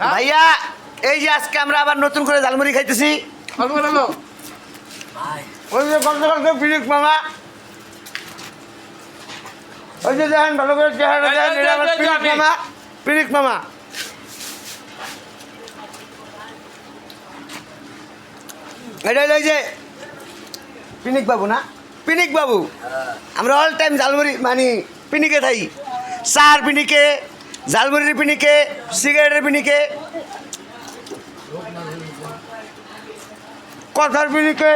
ভাইয়া এই যে আজকে আমরা আবার নতুন করে ঝালমুড়ি খাইতেছি। ওই যে পিরিক মামা, ওই যে দেখেন ভালো করে চেহারা দেখেন, এটা আমার পিরিক মামা। পিরিক মামা এটা হলো ওই যে পিনিক বাবু না, পিনিক বাবু। আমরা অল টাইম ঝালমুড়ি মানে পিনিকে থাই, চার পিনিকে, ঝালমুড়ির পিনিকে, সিগারেটের পিনিকে, কথার পিনিকে,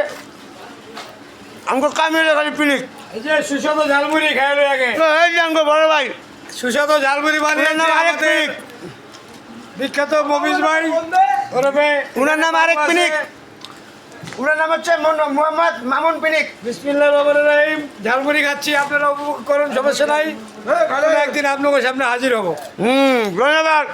আমাকে কামিয়ে খালি পিনিক। এই যে সুস্বাদু ঝালমুড়ি খাইলো আগে। এই যে আমাকে বড় ভাই সুস্বাদু ঝালমুড়ি বানিয়ে নাম আরেক পিনিক, বিখ্যাত মফিজ ভাই ওরফে উনার নাম আরেক পিনিক, উনার নাম হচ্ছে মোহাম্মদ মামুন পিনিক। বিসমিল্লাহির রহমানির রহিম। ঝালমুড়ি খাচ্ছি, আপনারা উপভোগ করুন, সমস্যা নাই। আমরা একদিন আপনাদের সামনে হাজির হব। ধন্যবাদ।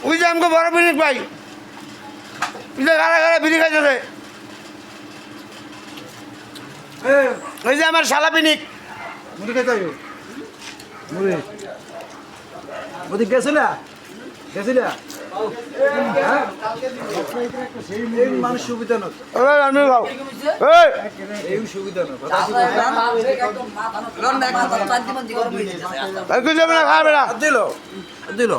ওই যে আমাকে বড় পিনিক ভাই, ওই যে গাড়া গাড়া বিড়ি খাইতেছে, ওই যে আমার শালা পিনিক। মুড়ি খেতে হবে মুড়ি ওদিক গেছিলা গেছিলা হ্যাঁ এই মানুষ সুবিধা নয় আমি খাও এই সুবিধা নয় কিছু যাবে না, খাবে না। দিল দিল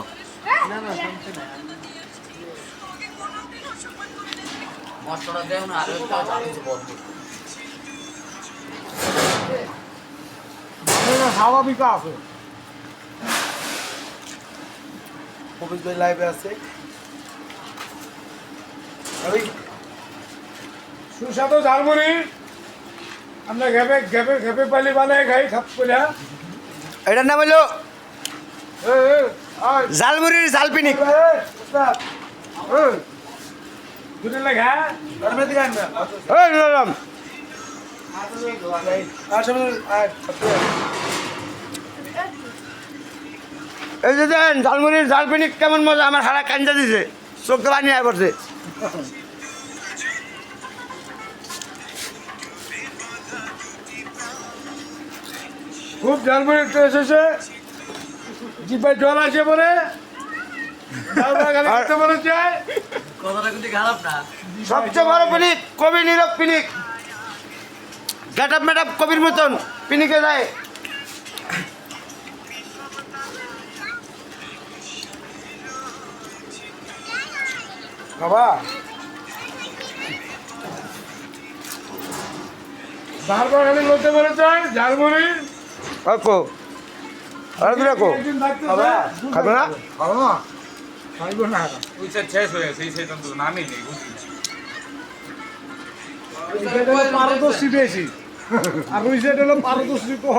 স্বাভাবিক আছে। কবির ভাই লাইভে আছে সুস্বাদু ঝালমুড়ি আমরা ঘেপে ঘেপে ঘেপে পালি বানায় খাই খাপ করে। এটার নাম হলো ঝালমুড়ির ঝাল পিনিক। দুটো লেখা ওই নিলাম। এই যে দেখেন ঝালমুড়ির ঝাল পিনিক কেমন মজা, আমার হারা কাঞ্জা দিছে, চোখে পানি আয় পড়ছে। খুব ঝালমুড়ি এসেছে, জিপায় জল আসে পরে মনে চায়। সবচেয়ে বড় পিনিক কবি নীরব পিনিক, গেট আপ মেট আপ কবির মতন পিনিকে যায়। বাবা বারবার খালি বলতে মনে চায় ঝালমুড়ি। কো আর দিলে কো একদিন থাকতে বাবা, চায়, খাবে না? ভালো না খাইব না। ওই সেট শেষ হয়ে গেছে, এই সেট তো নামই নেই, বুঝলি না। পারদর্শী বেশি আর ওই সেট হলো পারদর্শী কম।